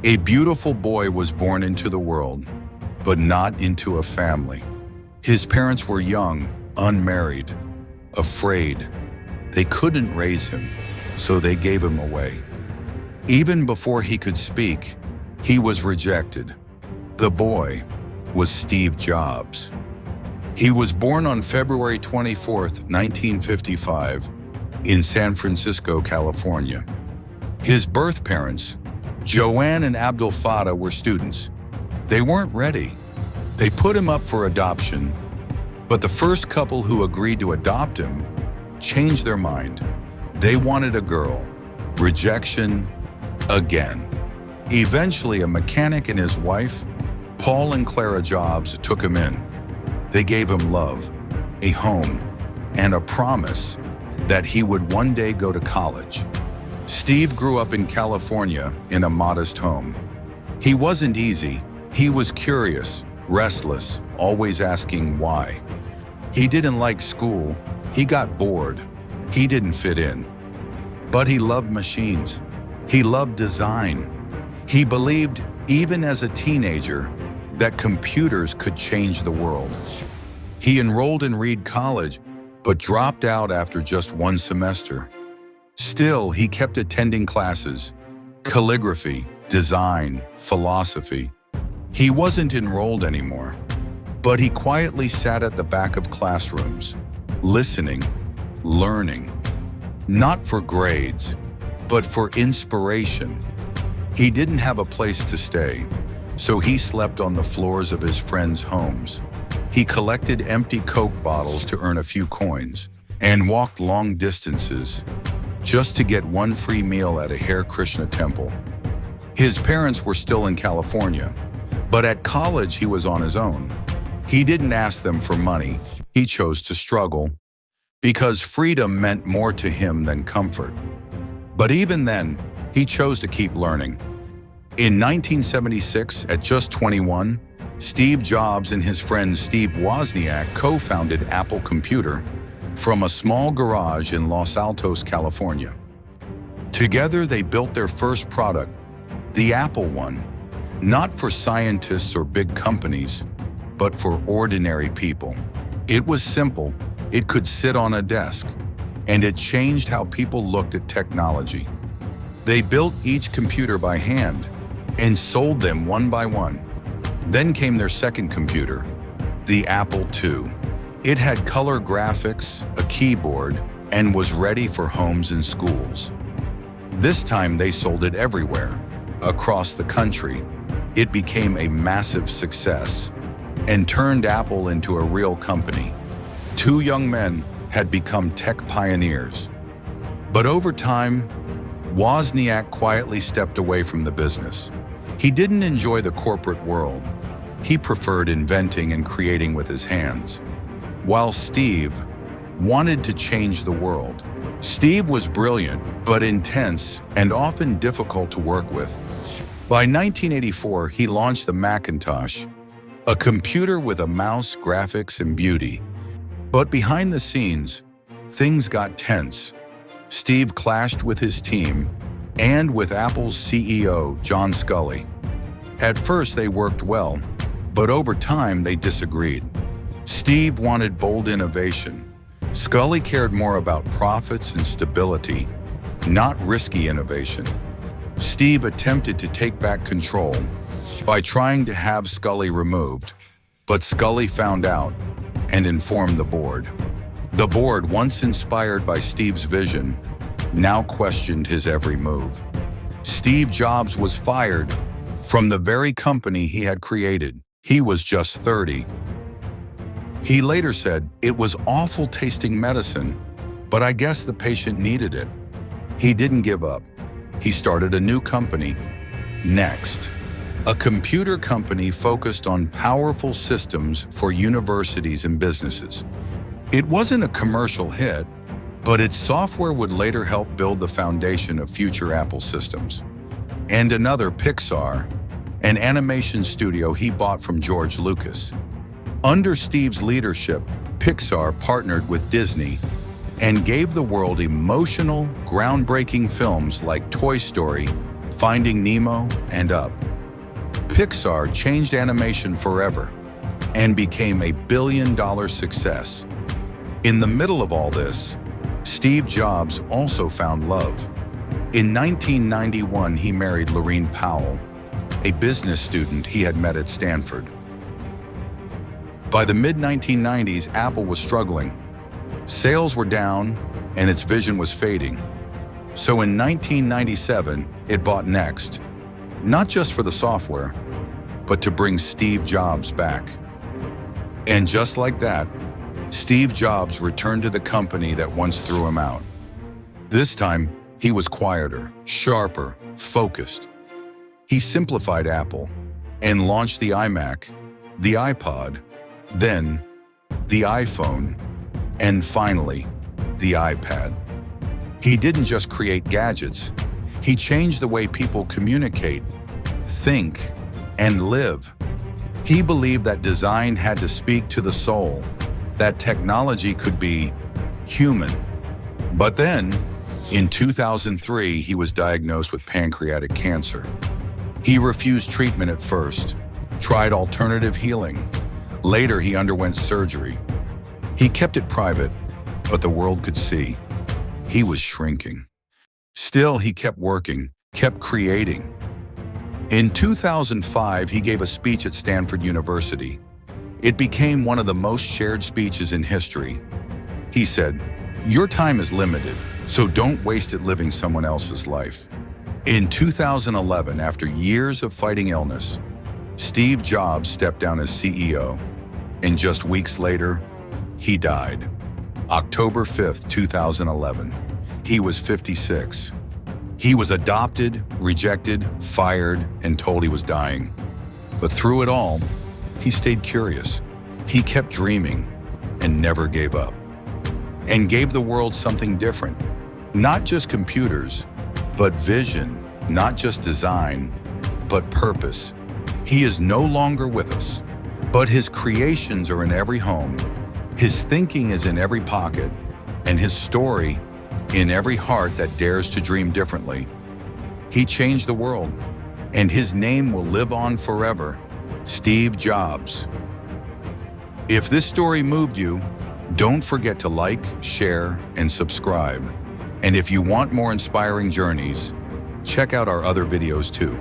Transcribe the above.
A beautiful boy was born into the world, but not into a family. His parents were young, unmarried, afraid. They couldn't raise him, so they gave him away. Even before he could speak, he was rejected. The boy was Steve Jobs. He was born on February 24th, 1955, in San Francisco, California. His birth parents, Joanne and Abdul Fattah, were students. They weren't ready. They put him up for adoption, but the first couple who agreed to adopt him changed their mind. They wanted a girl. Rejection again. Eventually, a mechanic and his wife, Paul and Clara Jobs, took him in. They gave him love, a home, and a promise that he would one day go to college. Steve grew up in California in a modest home. He wasn't easy. He was curious, restless, always asking why. He didn't like school. He got bored. He didn't fit in. But he loved machines. He loved design. He believed, even as a teenager, that computers could change the world. He enrolled in Reed College, but dropped out after just one semester. Still, he kept attending classes: calligraphy, design, philosophy. He wasn't enrolled anymore, but he quietly sat at the back of classrooms, listening, learning, not for grades, but for inspiration. He didn't have a place to stay, so he slept on the floors of his friends' homes. He collected empty Coke bottles to earn a few coins and walked long distances just to get one free meal at a Hare Krishna temple. His parents were still in California, but at college he was on his own. He didn't ask them for money. He chose to struggle because freedom meant more to him than comfort. But even then, he chose to keep learning. In 1976, at just 21, Steve Jobs and his friend Steve Wozniak co-founded Apple Computer from a small garage in Los Altos, California. Together, they built their first product, the Apple One, not for scientists or big companies, but for ordinary people. It was simple, it could sit on a desk, and it changed how people looked at technology. They built each computer by hand and sold them one by one. Then came their second computer, the Apple II. It had color graphics, a keyboard, and was ready for homes and schools. This time they sold it everywhere, across the country. It became a massive success and turned Apple into a real company. Two young men had become tech pioneers. But over time, Wozniak quietly stepped away from the business. He didn't enjoy the corporate world. He preferred inventing and creating with his hands, while Steve wanted to change the world. Steve was brilliant, but intense and often difficult to work with. By 1984, he launched the Macintosh, a computer with a mouse, graphics, and beauty. But behind the scenes, things got tense. Steve clashed with his team and with Apple's CEO, John Sculley. At first, they worked well, but over time, they disagreed. Steve wanted bold innovation. Sculley cared more about profits and stability, not risky innovation. Steve attempted to take back control by trying to have Sculley removed, but Sculley found out and informed the board. The board, once inspired by Steve's vision, now questioned his every move. Steve Jobs was fired from the very company he had created. He was just 30. He later said, "It was awful tasting medicine, but I guess the patient needed it." He didn't give up. He started a new company, Next, a computer company focused on powerful systems for universities and businesses. It wasn't a commercial hit, but its software would later help build the foundation of future Apple systems. And another, Pixar, an animation studio he bought from George Lucas. Under Steve's leadership, Pixar partnered with Disney and gave the world emotional, groundbreaking films like Toy Story, Finding Nemo, and Up. Pixar changed animation forever and became a billion-dollar success. In the middle of all this, Steve Jobs also found love. In 1991, he married Laurene Powell, a business student he had met at Stanford. By the mid-1990s, Apple was struggling. Sales were down, and its vision was fading. So in 1997, it bought Next, not just for the software, but to bring Steve Jobs back. And just like that, Steve Jobs returned to the company that once threw him out. This time, he was quieter, sharper, focused. He simplified Apple and launched the iMac, the iPod, then the iPhone, and finally, the iPad. He didn't just create gadgets, he changed the way people communicate, think, and live. He believed that design had to speak to the soul, that technology could be human. But then, in 2003, he was diagnosed with pancreatic cancer. He refused treatment at first, tried alternative healing. Later, he underwent surgery. He kept it private, but the world could see. He was shrinking. Still, he kept working, kept creating. In 2005, he gave a speech at Stanford University. It became one of the most shared speeches in history. He said, "Your time is limited, so don't waste it living someone else's life." In 2011, after years of fighting illness, Steve Jobs stepped down as CEO, and just weeks later, he died. October 5th, 2011. He was 56. He was adopted, rejected, fired, and told he was dying. But through it all, he stayed curious. He kept dreaming and never gave up. And gave the world something different. Not just computers, but vision. Not just design, but purpose. He is no longer with us, but his creations are in every home. His thinking is in every pocket, and his story in every heart that dares to dream differently. He changed the world, and his name will live on forever. Steve Jobs. If this story moved you, don't forget to like, share, and subscribe. And if you want more inspiring journeys, check out our other videos too.